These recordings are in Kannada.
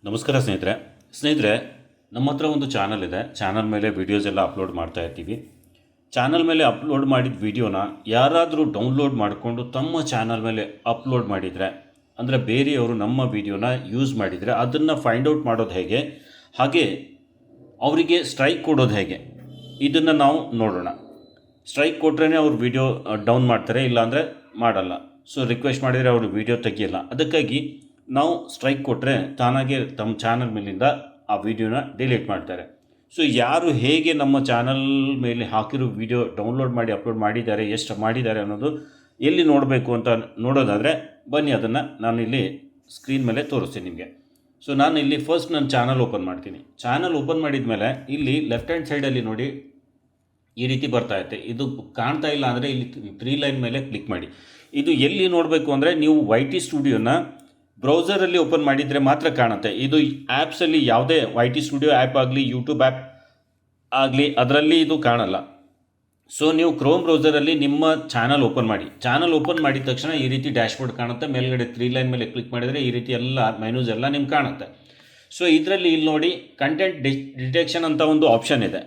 ನಮಸ್ಕಾರ ಸ್ನೇಹಿತರೆ ನಮ್ಮ ಹತ್ರ ಒಂದು ಚಾನಲ್ ಇದೆ. ಚಾನಲ್ ಮೇಲೆ ವೀಡಿಯೋಸ್ ಎಲ್ಲ ಅಪ್ಲೋಡ್ ಮಾಡ್ತಾ ಇರ್ತೀವಿ. ಚಾನಲ್ ಮೇಲೆ ಅಪ್ಲೋಡ್ ಮಾಡಿದ ವೀಡಿಯೋನ ಯಾರಾದರೂ ಡೌನ್ಲೋಡ್ ಮಾಡಿಕೊಂಡು ತಮ್ಮ ಚಾನಲ್ ಮೇಲೆ ಅಪ್ಲೋಡ್ ಮಾಡಿದರೆ, ಅಂದರೆ ಬೇರೆಯವರು ನಮ್ಮ ವೀಡಿಯೋನ ಯೂಸ್ ಮಾಡಿದರೆ ಅದನ್ನು ಫೈಂಡ್ ಔಟ್ ಮಾಡೋದು ಹೇಗೆ, ಹಾಗೆ ಅವರಿಗೆ ಸ್ಟ್ರೈಕ್ ಕೊಡೋದು ಹೇಗೆ, ಇದನ್ನು ನಾವು ನೋಡೋಣ. ಸ್ಟ್ರೈಕ್ ಕೊಟ್ಟರೆ ಅವ್ರು ವೀಡಿಯೋ ಡೌನ್ ಮಾಡ್ತಾರೆ, ಇಲ್ಲಾಂದರೆ ಮಾಡಲ್ಲ. ಸೊ ರಿಕ್ವೆಸ್ಟ್ ಮಾಡಿದರೆ ಅವರು ವೀಡಿಯೋ ತೆಗಿಯಲ್ಲ. ಅದಕ್ಕಾಗಿ ನಾವು ಸ್ಟ್ರೈಕ್ ಕೊಟ್ಟರೆ ತಾನಾಗೆ ತಮ್ಮ ಚಾನಲ್ ಮೇಲಿಂದ ಆ ವಿಡಿಯೋನ ಡಿಲೀಟ್ ಮಾಡ್ತಾರೆ. ಸೊ ಯಾರು ಹೇಗೆ ನಮ್ಮ ಚಾನಲ್ ಮೇಲೆ ಹಾಕಿರೋ ವಿಡಿಯೋ ಡೌನ್ಲೋಡ್ ಮಾಡಿ ಅಪ್ಲೋಡ್ ಮಾಡಿದ್ದಾರೆ, ಎಷ್ಟು ಮಾಡಿದ್ದಾರೆ ಅನ್ನೋದು ಎಲ್ಲಿ ನೋಡಬೇಕು ಅಂತ ನೋಡೋದಾದರೆ ಬನ್ನಿ, ಅದನ್ನು ನಾನು ಇಲ್ಲಿ ಸ್ಕ್ರೀನ್ ಮೇಲೆ ತೋರಿಸ್ತೀನಿ ನಿಮಗೆ. ಸೊ ನಾನು ಇಲ್ಲಿ ಫಸ್ಟ್ ನನ್ನ ಚಾನಲ್ ಓಪನ್ ಮಾಡ್ತೀನಿ. ಚಾನಲ್ ಓಪನ್ ಮಾಡಿದ ಮೇಲೆ ಇಲ್ಲಿ ಲೆಫ್ಟ್ ಹ್ಯಾಂಡ್ ಸೈಡಲ್ಲಿ ನೋಡಿ ಈ ರೀತಿ ಬರ್ತಾ ಇರುತ್ತೆ. ಇದು ಕಾಣ್ತಾ ಇಲ್ಲ ಅಂದರೆ ಇಲ್ಲಿ 3 ಲೈನ್ ಮೇಲೆ ಕ್ಲಿಕ್ ಮಾಡಿ. ಇದು ಎಲ್ಲಿ ನೋಡಬೇಕು ಅಂದರೆ ನೀವು YT ಸ್ಟುಡಿಯೋನ ಬ್ರೌಸರಲ್ಲಿ ಓಪನ್ ಮಾಡಿದರೆ ಮಾತ್ರ ಕಾಣುತ್ತೆ. ಇದು ಆ್ಯಪ್ಸಲ್ಲಿ ಯಾವುದೇ YT ಸ್ಟುಡಿಯೋ ಆ್ಯಪ್ ಆಗಲಿ, ಯೂಟ್ಯೂಬ್ ಆ್ಯಪ್ ಆಗಲಿ, ಅದರಲ್ಲಿ ಇದು ಕಾಣಲ್ಲ. ಸೊ ನೀವು ಕ್ರೋಮ್ ಬ್ರೌಸರಲ್ಲಿ ನಿಮ್ಮ ಚಾನಲ್ ಓಪನ್ ಮಾಡಿ. ಚಾನಲ್ ಓಪನ್ ಮಾಡಿದ ತಕ್ಷಣ ಈ ರೀತಿ ಡ್ಯಾಶ್ಬೋರ್ಡ್ ಕಾಣುತ್ತೆ. ಮೇಲ್ಗಡೆ 3 ಲೈನ್ ಮೇಲೆ ಕ್ಲಿಕ್ ಮಾಡಿದರೆ ಈ ರೀತಿ ಎಲ್ಲ ಮೆನ್ಯೂಸ್ ಎಲ್ಲ ನಿಮ್ಗೆ ಕಾಣುತ್ತೆ. ಸೊ ಇದರಲ್ಲಿ ಇಲ್ಲಿ ನೋಡಿ ಕಂಟೆಂಟ್ ಡಿಟೆಕ್ಷನ್ ಅಂತ ಒಂದು ಆಪ್ಷನ್ ಇದೆ.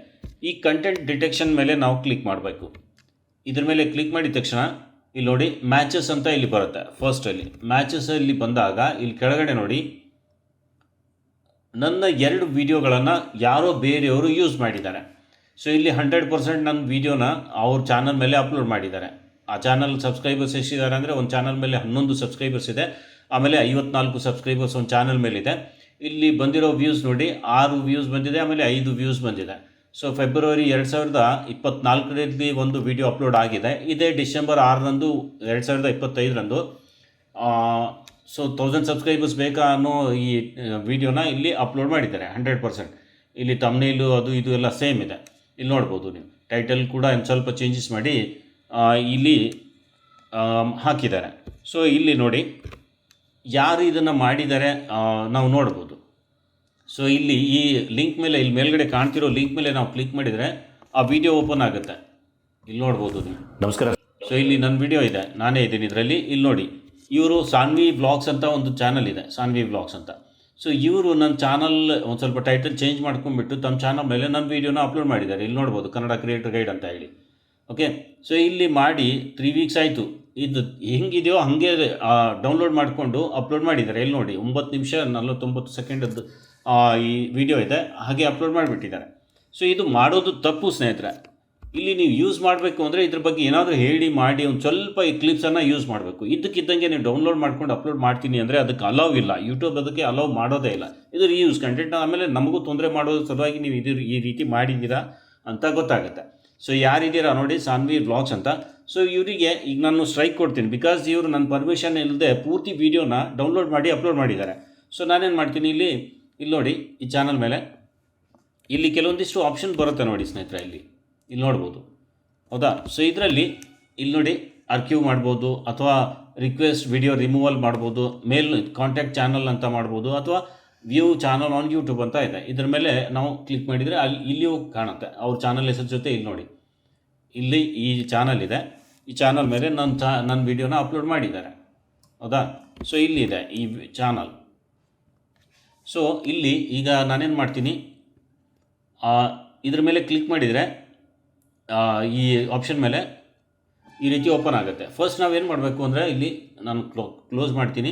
ಈ ಕಂಟೆಂಟ್ ಡಿಟೆಕ್ಷನ್ ಮೇಲೆ ನಾವು ಕ್ಲಿಕ್ ಮಾಡಬೇಕು. ಇದ್ರ ಮೇಲೆ ಕ್ಲಿಕ್ ಮಾಡಿದ ತಕ್ಷಣ ಇಲ್ಲಿ ನೋಡಿ ಮ್ಯಾಚಸ್ ಅಂತ ಇಲ್ಲಿ ಬರುತ್ತೆ. ಫಸ್ಟಲ್ಲಿ ಮ್ಯಾಚಸಲ್ಲಿ ಬಂದಾಗ ಇಲ್ಲಿ ಕೆಳಗಡೆ ನೋಡಿ ನನ್ನ 2 ವೀಡಿಯೋಗಳನ್ನು ಯಾರೋ ಬೇರೆಯವರು ಯೂಸ್ ಮಾಡಿದ್ದಾರೆ. ಸೊ ಇಲ್ಲಿ 100% ನನ್ನ ವೀಡಿಯೋನ ಅವ್ರ ಚಾನಲ್ ಮೇಲೆ ಅಪ್ಲೋಡ್ ಮಾಡಿದ್ದಾರೆ. ಆ ಚಾನಲ್ ಸಬ್ಸ್ಕ್ರೈಬರ್ಸ್ ಎಷ್ಟಿದ್ದಾರೆ ಅಂದರೆ ಒಂದು ಚಾನಲ್ ಮೇಲೆ 11 ಸಬ್ಸ್ಕ್ರೈಬರ್ಸ್ ಇದೆ, ಆಮೇಲೆ 54 ಸಬ್ಸ್ಕ್ರೈಬರ್ಸ್ ಒಂದು ಚಾನಲ್ ಮೇಲಿದೆ. ಇಲ್ಲಿ ಬಂದಿರೋ ವ್ಯೂಸ್ ನೋಡಿ 6 ವ್ಯೂಸ್ ಬಂದಿದೆ, ಆಮೇಲೆ 5 ವ್ಯೂಸ್ ಬಂದಿದೆ. ಸೊ ಫೆಬ್ರವರಿ 2024ರಲ್ಲಿ ಒಂದು ವಿಡಿಯೋ ಅಪ್ಲೋಡ್ ಆಗಿದೆ. ಇದೇ ಡಿಸೆಂಬರ್ 6ರಂದು 2025ರಂದು ಸೊ 1000 ಸಬ್ಸ್ಕ್ರೈಬರ್ಸ್ ಬೇಕಾ ಅನ್ನೋ ಈ ವಿಡಿಯೋನ ಇಲ್ಲಿ ಅಪ್ಲೋಡ್ ಮಾಡಿದ್ದಾರೆ 100%. ಇಲ್ಲಿ ತಮ್ನೇಲು ಅದು ಇದು ಎಲ್ಲ ಸೇಮ್ ಇದೆ. ಇಲ್ಲಿ ನೋಡ್ಬೋದು ನೀವು. ಟೈಟಲ್ ಕೂಡ ಒಂದು ಸ್ವಲ್ಪ ಚೇಂಜಸ್ ಮಾಡಿ ಇಲ್ಲಿ ಹಾಕಿದ್ದಾರೆ. ಸೊ ಇಲ್ಲಿ ನೋಡಿ ಯಾರು ಇದನ್ನು ಮಾಡಿದ್ದಾರೆ ನಾವು ನೋಡ್ಬೋದು. ಸೊ ಇಲ್ಲಿ ಈ ಲಿಂಕ್ ಮೇಲೆ, ಇಲ್ಲಿ ಮೇಲ್ಗಡೆ ಕಾಣ್ತಿರೋ ಲಿಂಕ್ ಮೇಲೆ ನಾವು ಕ್ಲಿಕ್ ಮಾಡಿದರೆ ಆ ವಿಡಿಯೋ ಓಪನ್ ಆಗುತ್ತೆ. ಇಲ್ಲಿ ನೋಡ್ಬೋದು ನೀವು. ನಮಸ್ಕಾರ. ಸೊ ಇಲ್ಲಿ ನನ್ನ ವಿಡಿಯೋ ಇದೆ, ನಾನೇ ಇದ್ದೀನಿ ಇದರಲ್ಲಿ. ಇಲ್ಲಿ ನೋಡಿ, ಇವರು ಸಾನ್ವಿ ವ್ಲಾಗ್ಸ್ ಅಂತ ಒಂದು ಚಾನಲ್ ಇದೆ, ಸಾನ್ವಿ ವ್ಲಾಗ್ಸ್ ಅಂತ. ಸೊ ಇವರು ನನ್ನ ಚಾನಲ್ ಒಂದು ಸ್ವಲ್ಪ ಟೈಟಲ್ ಚೇಂಜ್ ಮಾಡ್ಕೊಂಡ್ಬಿಟ್ಟು ತಮ್ಮ ಚಾನಲ್ ಮೇಲೆ ನನ್ನ ವೀಡಿಯೋನ ಅಪ್ಲೋಡ್ ಮಾಡಿದ್ದಾರೆ. ಇಲ್ಲಿ ನೋಡ್ಬೋದು, ಕನ್ನಡ ಕ್ರಿಯೇಟರ್ ಗೈಡ್ ಅಂತ ಹೇಳಿ. ಓಕೆ, ಸೊ ಇಲ್ಲಿ ಮಾಡಿ 3 ವೀಕ್ಸ್ ಆಯಿತು. ಇದು ಹೆಂಗಿದೆಯೋ ಹಾಗೆ ಡೌನ್ಲೋಡ್ ಮಾಡಿಕೊಂಡು ಅಪ್ಲೋಡ್ ಮಾಡಿದ್ದಾರೆ. ಇಲ್ಲಿ ನೋಡಿ 9 ನಿಮಿಷ 49 ಸೆಕೆಂಡದ್ದು ಈ ವಿಡಿಯೋ ಇದೆ, ಹಾಗೆ ಅಪ್ಲೋಡ್ ಮಾಡಿಬಿಟ್ಟಿದ್ದಾರೆ. ಸೊ ಇದು ಮಾಡೋದು ತಪ್ಪು ಸ್ನೇಹಿತರೆ. ಇಲ್ಲಿ ನೀವು ಯೂಸ್ ಮಾಡಬೇಕು ಅಂದರೆ ಇದ್ರ ಬಗ್ಗೆ ಏನಾದರೂ ಹೇಳಿ ಮಾಡಿ ಒಂದು ಸ್ವಲ್ಪ ಈ ಕ್ಲಿಪ್ಸನ್ನು ಯೂಸ್ ಮಾಡಬೇಕು. ಇದ್ದಕ್ಕಿದ್ದಂಗೆ ನೀವು ಡೌನ್ಲೋಡ್ ಮಾಡ್ಕೊಂಡು ಅಪ್ಲೋಡ್ ಮಾಡ್ತೀನಿ ಅಂದರೆ ಅದಕ್ಕೆ ಅಲೌ ಇಲ್ಲ. ಯೂಟ್ಯೂಬ್ ಅದಕ್ಕೆ ಅಲೌ ಮಾಡೋದೇ ಇಲ್ಲ. ಇದು ರೀಯೂಸ್ ಕಂಟೆಂಟ್. ಆಮೇಲೆ ನಮಗೂ ತೊಂದರೆ ಮಾಡೋದ್ರ ಸಲುವಾಗಿ ನೀವು ಈ ರೀತಿ ಮಾಡಿದ್ದೀರಾ ಅಂತ ಗೊತ್ತಾಗುತ್ತೆ. ಸೊ ಯಾರಿದ್ದೀರಾ ನೋಡಿ, ಸಾನ್ವಿ ವ್ಲಾಗ್ಸ್ ಅಂತ. ಸೊ ಇವರಿಗೆ ಈಗ ನಾನು ಸ್ಟ್ರೈಕ್ ಕೊಡ್ತೀನಿ, ಬಿಕಾಸ್ ಇವರು ನನ್ನ ಪರ್ಮಿಷನ್ ಇಲ್ಲದೆ ಪೂರ್ತಿ ವೀಡಿಯೋನ ಡೌನ್ಲೋಡ್ ಮಾಡಿ ಅಪ್ಲೋಡ್ ಮಾಡಿದ್ದಾರೆ. ಸೊ ನಾನೇನು ಮಾಡ್ತೀನಿ, ಇಲ್ಲಿ ನೋಡಿ ಈ ಚಾನಲ್ ಮೇಲೆ ಇಲ್ಲಿ ಕೆಲವೊಂದಿಷ್ಟು ಆಪ್ಷನ್ ಬರುತ್ತೆ ನೋಡಿ ಸ್ನೇಹಿತರೆ. ಇಲ್ಲಿ ನೋಡ್ಬೋದು, ಹೌದಾ. ಸೊ ಇದರಲ್ಲಿ ಇಲ್ಲಿ ನೋಡಿ ಆರ್ಕ್ಯೂ ಮಾಡ್ಬೋದು, ಅಥವಾ ರಿಕ್ವೆಸ್ಟ್ ವಿಡಿಯೋ ರಿಮೂವಲ್ ಮಾಡ್ಬೋದು, ಮೇಲ್ ಕಾಂಟ್ಯಾಕ್ಟ್ ಚಾನಲ್ ಅಂತ ಮಾಡ್ಬೋದು, ಅಥವಾ ವ್ಯೂ ಚಾನಲ್ ಆನ್ ಯೂಟ್ಯೂಬ್ ಅಂತ ಇದೆ. ಇದ್ರ ಮೇಲೆ ನಾವು ಕ್ಲಿಕ್ ಮಾಡಿದರೆ ಇಲ್ಲಿಯೂ ಕಾಣುತ್ತೆ ಅವ್ರ ಚಾನಲ್ ಹೆಸರು ಜೊತೆ. ಇಲ್ಲಿ ನೋಡಿ, ಇಲ್ಲಿ ಈ ಚಾನಲ್ ಇದೆ. ಈ ಚಾನಲ್ ಮೇಲೆ ನನ್ನ ವೀಡಿಯೋನ ಅಪ್ಲೋಡ್ ಮಾಡಿದ್ದಾರೆ, ಹೌದಾ. ಸೊ ಇಲ್ಲಿದೆ ಈ ಚಾನಲ್. ಸೊ ಇಲ್ಲಿ ಈಗ ನಾನೇನು ಮಾಡ್ತೀನಿ, ಇದ್ರ ಮೇಲೆ ಕ್ಲಿಕ್ ಮಾಡಿದರೆ ಈ ಆಪ್ಷನ್ ಮೇಲೆ ಈ ರೀತಿ ಓಪನ್ ಆಗುತ್ತೆ. ಫಸ್ಟ್ ನಾವೇನು ಮಾಡಬೇಕು ಅಂದರೆ ಇಲ್ಲಿ ನಾನು ಕ್ಲೋಸ್ ಮಾಡ್ತೀನಿ.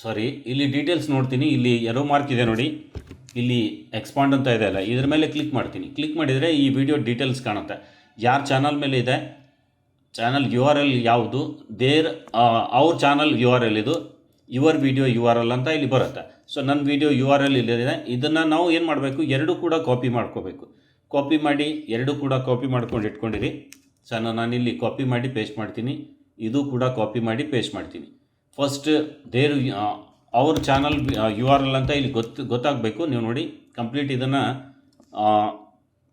ಸಾರಿ, ಇಲ್ಲಿ ಡೀಟೇಲ್ಸ್ ನೋಡ್ತೀನಿ. ಇಲ್ಲಿ ಎರೋ ಮಾರ್ಕ್ ಇದೆ ನೋಡಿ, ಇಲ್ಲಿ ಎಕ್ಸ್ಪಾಂಡ್ ಅಂತ ಇದೆ ಅಲ್ಲ, ಇದ್ರ ಮೇಲೆ ಕ್ಲಿಕ್ ಮಾಡ್ತೀನಿ. ಕ್ಲಿಕ್ ಮಾಡಿದರೆ ಈ ವಿಡಿಯೋ ಡೀಟೇಲ್ಸ್ ಕಾಣುತ್ತೆ. ಯಾರ ಚಾನಲ್ ಮೇಲೆ ಇದೆ, ಚಾನಲ್ URL ಯಾವುದು, ಅವ್ರ ಚಾನಲ್ URL ಇದು, ಯುವರ್ ವಿಡಿಯೋ URL ಅಂತ ಇಲ್ಲಿ ಬರುತ್ತೆ. ಸೊ ನನ್ನ ವಿಡಿಯೋ URL ಇಲ್ಲಿದೆ. ಇದನ್ನು ನಾವು ಏನು ಮಾಡಬೇಕು, 2 ಕೂಡ ಕಾಪಿ ಮಾಡ್ಕೋಬೇಕು. ಕಾಪಿ ಮಾಡಿ 2 ಕೂಡ ಕಾಪಿ ಮಾಡ್ಕೊಂಡು ಇಟ್ಕೊಂಡಿರಿ. ಸೊ ನಾನಿಲ್ಲಿ ಕಾಪಿ ಮಾಡಿ ಪೇಸ್ಟ್ ಮಾಡ್ತೀನಿ. ಇದು ಕೂಡ ಕಾಪಿ ಮಾಡಿ ಪೇಸ್ಟ್ ಮಾಡ್ತೀನಿ. ಫಸ್ಟ್ ಅವ್ರ ಚಾನಲ್ URL ಅಂತ ಇಲ್ಲಿ ಗೊತ್ತಾಗಬೇಕು. ನೀವು ನೋಡಿ ಕಂಪ್ಲೀಟ್ ಇದನ್ನು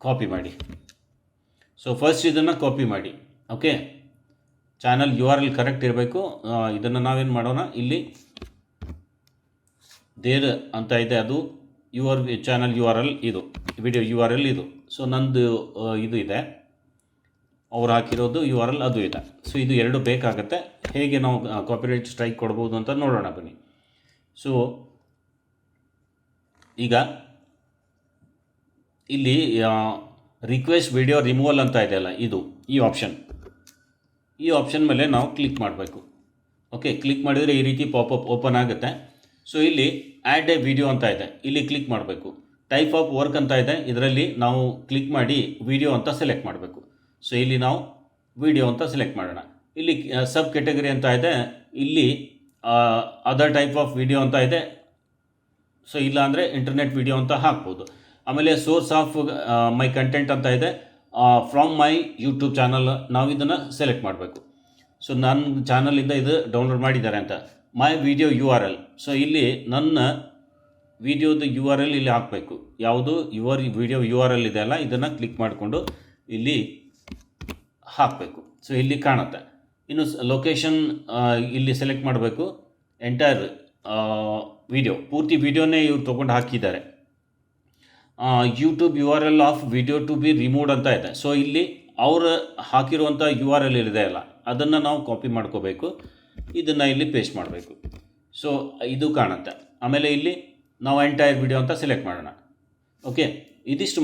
ಕಾಪಿ ಮಾಡಿ. ಸೊ ಫಸ್ಟ್ ಇದನ್ನು ಕಾಪಿ ಮಾಡಿ. ಓಕೆ, ಚಾನಲ್ URL ಕರೆಕ್ಟ್ ಇರಬೇಕು. ಇದನ್ನು ನಾವೇನು ಮಾಡೋಣ, ಇಲ್ಲಿ ಅಂತ ಇದೆ, ಅದು ಯುವರ್ ಚಾನಲ್ URL, ಇದು ವಿಡಿಯೋ URL ಇದು. ಸೊ ನಂದು ಇದು ಇದೆ, ಅವ್ರು ಹಾಕಿರೋದು URL ಅದು ಇದೆ. ಸೊ ಇದು 2 ಬೇಕಾಗುತ್ತೆ. ಹೇಗೆ ನಾವು ಕಾಪಿರೈಟ್ ಸ್ಟ್ರೈಕ್ ಕೊಡ್ಬೋದು ಅಂತ ನೋಡೋಣ ಬನ್ನಿ. ಸೊ ಈಗ ಇಲ್ಲಿ ರಿಕ್ವೆಸ್ಟ್ ವಿಡಿಯೋ ರಿಮೂವಲ್ ಅಂತ ಇದೆಯಲ್ಲ, ಈ ಆಪ್ಷನ್ ಮೇಲೆ ನಾವು ಕ್ಲಿಕ್ ಮಾಡಬೇಕು. ಓಕೆ, ಕ್ಲಿಕ್ ಮಾಡಿದರೆ ಈ ರೀತಿ ಪಾಪಪ್ ಓಪನ್ ಆಗುತ್ತೆ. ಸೊ ಇಲ್ಲಿ ಆ್ಯಡ್ ಎ ವಿಡಿಯೋ ಅಂತ ಇದೆ, ಇಲ್ಲಿ ಕ್ಲಿಕ್ ಮಾಡಬೇಕು. ಟೈಪ್ ಆಫ್ ವರ್ಕ್ ಅಂತ ಇದೆ, ಇದರಲ್ಲಿ ನಾವು ಕ್ಲಿಕ್ ಮಾಡಿ ವಿಡಿಯೋ ಅಂತ ಸೆಲೆಕ್ಟ್ ಮಾಡಬೇಕು. ಸೊ ಇಲ್ಲಿ ನಾವು ವಿಡಿಯೋ ಅಂತ ಸೆಲೆಕ್ಟ್ ಮಾಡೋಣ. ಇಲ್ಲಿ ಸಬ್ ಕೆಟಗರಿ ಅಂತ ಇದೆ, ಇಲ್ಲಿ ಅದರ್ ಟೈಪ್ ಆಫ್ ವಿಡಿಯೋ ಅಂತ ಇದೆ. ಸೊ ಇಲ್ಲ ಅಂದರೆ ಇಂಟರ್ನೆಟ್ ವಿಡಿಯೋ ಅಂತ ಹಾಕ್ಬೋದು. ಆಮೇಲೆ ಸೋರ್ಸ್ ಆಫ್ ಮೈ ಕಂಟೆಂಟ್ ಅಂತ ಇದೆ, ಫ್ರಮ್ ಮೈ ಯೂಟ್ಯೂಬ್ ಚಾನಲ್ ನಾವು ಇದನ್ನು ಸೆಲೆಕ್ಟ್ ಮಾಡಬೇಕು. ಸೊ ನನ್ನ ಚಾನಲಿಂದ ಇದು ಡೌನ್ಲೋಡ್ ಮಾಡಿದ್ದಾರೆ ಅಂತ. ಮೈ ವಿಡಿಯೋ URL, ಸೊ ಇಲ್ಲಿ ನನ್ನ ವಿಡಿಯೋದು URL ಇಲ್ಲಿ ಹಾಕಬೇಕು. ಯಾವುದು ವಿಡಿಯೋ URL ಇದೆಯಲ್ಲ, ಇದನ್ನು ಕ್ಲಿಕ್ ಮಾಡಿಕೊಂಡು ಇಲ್ಲಿ ಹಾಕಬೇಕು. ಸೊ ಇಲ್ಲಿ ಕಾಣುತ್ತೆ. ಇನ್ನು ಲೊಕೇಶನ್ ಇಲ್ಲಿ ಸೆಲೆಕ್ಟ್ ಮಾಡಬೇಕು. ಎಂಟೈರ್ ವಿಡಿಯೋ, ಪೂರ್ತಿ ವಿಡಿಯೋನೇ ಇವ್ರು ತೊಗೊಂಡು ಹಾಕಿದ್ದಾರೆ. YouTube URL of video to be removed ಅಂತ ಇದೆ. ಸೊ ಇಲ್ಲಿ ಅವರು ಹಾಕಿರುವಂಥ URL ಇದೆ ಅಲ್ಲ, ಅದನ್ನು ನಾವು ಕಾಪಿ ಮಾಡ್ಕೋಬೇಕು, ಇದನ್ನು ಇಲ್ಲಿ ಪೇಸ್ಟ್ ಮಾಡಬೇಕು. ಸೊ ಇದು ಕಾಣುತ್ತೆ. ಆಮೇಲೆ ಇಲ್ಲಿ ನಾವು ಎಂಟೈರ್ ವಿಡಿಯೋ ಅಂತ ಸೆಲೆಕ್ಟ್ ಮಾಡೋಣ. ಓಕೆ, ಇದಿಷ್ಟು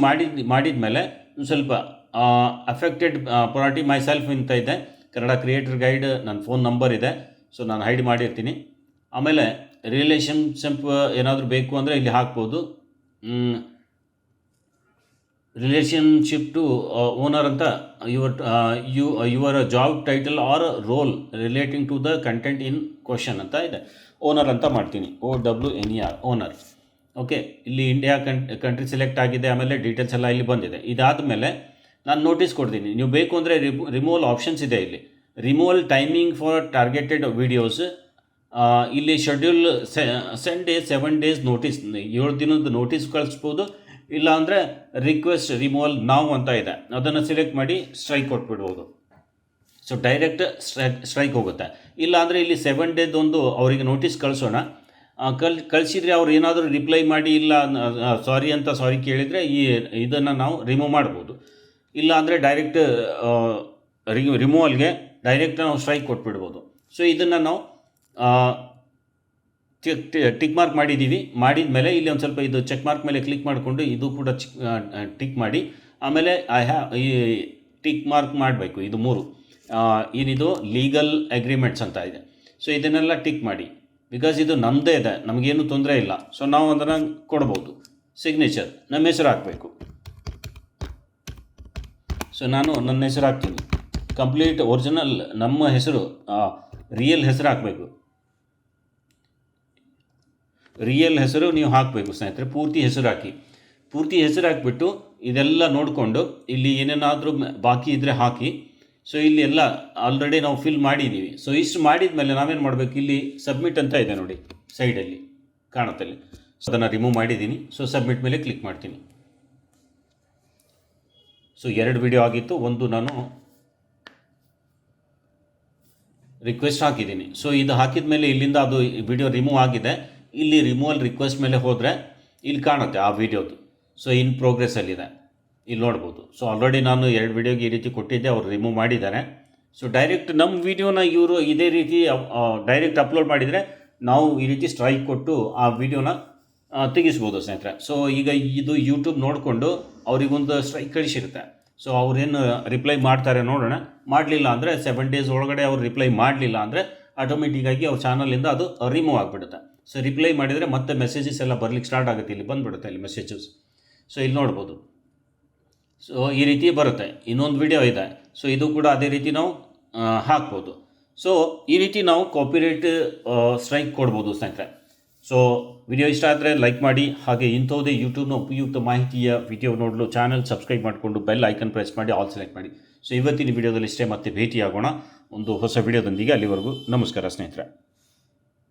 ಮಾಡಿದ ಮೇಲೆ ಸ್ವಲ್ಪ ಅಫೆಕ್ಟೆಡ್ ಪಾರ್ಟಿ ಮೈ ಸೆಲ್ಫ್ ಅಂತ ಇದೆ, ಕನ್ನಡ ಕ್ರಿಯೇಟರ್ ಗೈಡ್, ನನ್ನ ಫೋನ್ ನಂಬರ್ ಇದೆ. ಸೊ ನಾನು ಹೈಡ್ ಮಾಡಿರ್ತೀನಿ. ಆಮೇಲೆ ರಿಲೇಷನ್ಶಿಪ್ ಏನಾದರೂ ಬೇಕು ಅಂದರೆ ಇಲ್ಲಿ ಹಾಕ್ಬೋದು. ರಿಲೇಷನ್ಶಿಪ್ ಟು ಓನರ್ ಅಂತ your job title or role relating to the content in question ಅಂತ ಇದೆ. ಓನರ್ ಅಂತ ಮಾಡ್ತೀನಿ, OWNER, ಓನರ್. ಓಕೆ, ಇಲ್ಲಿ ಇಂಡಿಯಾ ಕಂಟ್ರಿ ಸೆಲೆಕ್ಟ್ ಆಗಿದೆ. ಆಮೇಲೆ ಡೀಟೇಲ್ಸ್ ಎಲ್ಲ ಇಲ್ಲಿ ಬಂದಿದೆ. ಇದಾದ ಮೇಲೆ ನಾನು ನೋಟಿಸ್ ಕೊಡ್ತೀನಿ. ನೀವು ಬೇಕು ಅಂದರೆ ರಿಮೂವಲ್ ಆಪ್ಷನ್ಸ್ ಇದೆ. ಇಲ್ಲಿ removal timing for targeted videos, ಇಲ್ಲಿ ಶೆಡ್ಯೂಲ್ ಸೆಂಡ್ 7 days ನೋಟಿಸ್, 7 ದಿನದ ನೋಟಿಸ್ ಕಳಿಸ್ಬೋದು. ಇಲ್ಲ ಅಂದರೆ ರಿಕ್ವೆಸ್ಟ್ ರಿಮೂವಲ್ ನಾವು ಅಂತ ಇದೆ, ಅದನ್ನು ಸೆಲೆಕ್ಟ್ ಮಾಡಿ ಸ್ಟ್ರೈಕ್ ಕೊಟ್ಬಿಡ್ಬೋದು. ಸೊ ಡೈರೆಕ್ಟ್ ಸ್ಟ್ರೈಕ್ ಹೋಗುತ್ತೆ. ಇಲ್ಲ ಅಂದರೆ ಇಲ್ಲಿ 7 days ಒಂದು ಅವರಿಗೆ ನೋಟಿಸ್ ಕಳಿಸೋಣ. ಕಳಿಸಿದರೆ ಅವ್ರು ಏನಾದರೂ ರಿಪ್ಲೈ ಮಾಡಿ ಇಲ್ಲ ಸಾರಿ ಕೇಳಿದರೆ ಇದನ್ನು ನಾವು ರಿಮೂವ್ ಮಾಡ್ಬೋದು. ಇಲ್ಲ ಅಂದರೆ ಡೈರೆಕ್ಟ್ ರಿಮೂವಲ್ಗೆ ಡೈರೆಕ್ಟ್ ನಾವು ಸ್ಟ್ರೈಕ್ ಕೊಟ್ಬಿಡ್ಬೋದು. ಸೊ ಇದನ್ನು ನಾವು ಟಿಕ್ ಮಾರ್ಕ್ ಮಾಡಿದ್ದೀವಿ. ಮಾಡಿದ ಮೇಲೆ ಇಲ್ಲಿ ಒಂದು ಸ್ವಲ್ಪ ಇದು ಚೆಕ್ ಮಾರ್ಕ್ ಮೇಲೆ ಕ್ಲಿಕ್ ಮಾಡಿಕೊಂಡು ಇದು ಕೂಡ ಟಿಕ್ ಮಾಡಿ, ಆಮೇಲೆ ಈ ಟಿಕ್ ಮಾರ್ಕ್ ಮಾಡಬೇಕು. ಇದು 3 ಏನಿದು ಲೀಗಲ್ ಅಗ್ರಿಮೆಂಟ್ಸ್ ಅಂತ ಇದೆ. ಸೊ ಇದನ್ನೆಲ್ಲ ಟಿಕ್ ಮಾಡಿ, ಬಿಕಾಸ್ ಇದು ನಮ್ಮದೇ ಇದೆ, ನಮಗೇನು ತೊಂದರೆ ಇಲ್ಲ. ಸೊ ನಾವು ಅದನ್ನು ಕೊಡ್ಬೋದು. ಸಿಗ್ನೇಚರ್ ನಮ್ಮ ಹೆಸರು ಹಾಕಬೇಕು. ಸೊ ನಾನು ನನ್ನ ಹೆಸರು ಹಾಕ್ತೀನಿ. ಕಂಪ್ಲೀಟ್ ಒರಿಜಿನಲ್ ನಮ್ಮ ಹೆಸರು, ರಿಯಲ್ ಹೆಸರು ಹಾಕಬೇಕು. ರಿಯಲ್ ಹೆಸರು ನೀವು ಹಾಕಬೇಕು ಸ್ನೇಹಿತರೆ. ಪೂರ್ತಿ ಹೆಸರು ಹಾಕಿಬಿಟ್ಟು ಇದೆಲ್ಲ ನೋಡಿಕೊಂಡು ಇಲ್ಲಿ ಏನೇನಾದರೂ ಬಾಕಿ ಇದ್ದರೆ ಹಾಕಿ. ಸೊ ಇಲ್ಲಿ ಎಲ್ಲ ಆಲ್ರೆಡಿ ನಾವು ಫಿಲ್ ಮಾಡಿದ್ದೀವಿ. ಸೊ ಇಷ್ಟು ಮಾಡಿದ ಮೇಲೆ ನಾವೇನು ಮಾಡಬೇಕು, ಇಲ್ಲಿ ಸಬ್ಮಿಟ್ ಅಂತ ಇದೆ ನೋಡಿ, ಸೈಡಲ್ಲಿ ಕಾಣುತ್ತೆ. ಸೊ ಅದನ್ನು ರಿಮೂವ್ ಮಾಡಿದ್ದೀನಿ. ಸೊ ಸಬ್ಮಿಟ್ ಮೇಲೆ ಕ್ಲಿಕ್ ಮಾಡ್ತೀನಿ. ಸೊ 2 ವಿಡಿಯೋ ಆಗಿತ್ತು, ಒಂದು ನಾನು ರಿಕ್ವೆಸ್ಟ್ ಹಾಕಿದ್ದೀನಿ. ಸೊ ಇದು ಹಾಕಿದ ಮೇಲೆ ಇಲ್ಲಿಂದ ಅದು ವಿಡಿಯೋ ರಿಮೂವ್ ಆಗಿದೆ. ಇಲ್ಲಿ ರಿಮೂವಲ್ ರಿಕ್ವೆಸ್ಟ್ ಮೇಲೆ ಹೋದರೆ ಇಲ್ಲಿ ಕಾಣುತ್ತೆ ಆ ವಿಡಿಯೋದು. ಸೊ ಇನ್ ಪ್ರೋಗ್ರೆಸ್ಸಲ್ಲಿದೆ, ಇಲ್ಲಿ ನೋಡ್ಬೋದು. ಸೊ ಆಲ್ರೆಡಿ ನಾನು 2 ವಿಡಿಯೋಗೆ ಈ ರೀತಿ ಕೊಟ್ಟಿದ್ದೆ, ಅವರು ರಿಮೂವ್ ಮಾಡಿದ್ದಾರೆ. ಸೊ ಡೈರೆಕ್ಟ್ ನಮ್ಮ ವಿಡಿಯೋನ ಇವರು ಇದೇ ರೀತಿ ಡೈರೆಕ್ಟ್ ಅಪ್ಲೋಡ್ ಮಾಡಿದರೆ ನಾವು ಈ ರೀತಿ ಸ್ಟ್ರೈಕ್ ಕೊಟ್ಟು ಆ ವಿಡಿಯೋನ ತೆಗಿಸ್ಬೋದು ಸ್ನೇಹಿತರೆ. ಸೊ ಈಗ ಇದು ಯೂಟ್ಯೂಬ್ ನೋಡಿಕೊಂಡು ಅವರಿಗೊಂದು ಸ್ಟ್ರೈಕ್ ಕಳಿಸಿರುತ್ತೆ. ಸೊ ಅವ್ರೇನು ರಿಪ್ಲೈ ಮಾಡ್ತಾರೆ ನೋಡೋಣ. ಮಾಡಲಿಲ್ಲ ಅಂದರೆ 7 days ಒಳಗಡೆ ಅವ್ರು ರಿಪ್ಲೈ ಮಾಡಲಿಲ್ಲ ಅಂದರೆ ಆಟೋಮೆಟಿಕ್ಕಾಗಿ ಅವ್ರ ಚಾನಲಿಂದ ಅದು ರಿಮೂವ್ ಆಗಿಬಿಡುತ್ತೆ. ಸೊ ರಿಪ್ಲೈ ಮಾಡಿದರೆ ಮತ್ತೆ ಮೆಸೇಜಸ್ ಎಲ್ಲ ಬರ್ಲಿಕ್ಕೆ ಸ್ಟಾರ್ಟ್ ಆಗುತ್ತೆ, ಇಲ್ಲಿ ಬಂದುಬಿಡುತ್ತೆ ಇಲ್ಲಿ ಮೆಸೇಜಸ್. ಸೊ ಇಲ್ಲಿ ನೋಡ್ಬೋದು. ಸೊ ಈ ರೀತಿ ಬರುತ್ತೆ. ಇನ್ನೊಂದು ವಿಡಿಯೋ ಇದೆ, ಸೊ ಇದು ಕೂಡ ಅದೇ ರೀತಿ ನಾವು ಹಾಕ್ಬೋದು. ಸೊ ಈ ರೀತಿ ನಾವು ಕಾಪಿರೈಟ್ ಸ್ಟ್ರೈಕ್ ಕೊಡ್ಬೋದು ಸ್ನೇಹಿತರೆ. ಸೊ ವಿಡಿಯೋ ಇಷ್ಟ ಆದರೆ ಲೈಕ್ ಮಾಡಿ, ಹಾಗೆ ಇಂಥವುದೇ ಯೂಟ್ಯೂಬ್ನ ಉಪಯುಕ್ತ ಮಾಹಿತಿಯ ವಿಡಿಯೋ ನೋಡಲು ಚಾನಲ್ ಸಬ್ಸ್ಕ್ರೈಬ್ ಮಾಡಿಕೊಂಡು ಬೆಲ್ ಐಕನ್ ಪ್ರೆಸ್ ಮಾಡಿ ಆಲ್ ಸೆಲೆಕ್ಟ್ ಮಾಡಿ. ಸೊ ಇವತ್ತಿನ ವಿಡಿಯೋದಲ್ಲಿ ಇಷ್ಟೇ, ಮತ್ತೆ ಭೇಟಿಯಾಗೋಣ ಒಂದು ಹೊಸ ವಿಡಿಯೋದೊಂದಿಗೆ. ಅಲ್ಲಿವರೆಗೂ ನಮಸ್ಕಾರ ಸ್ನೇಹಿತರೆ.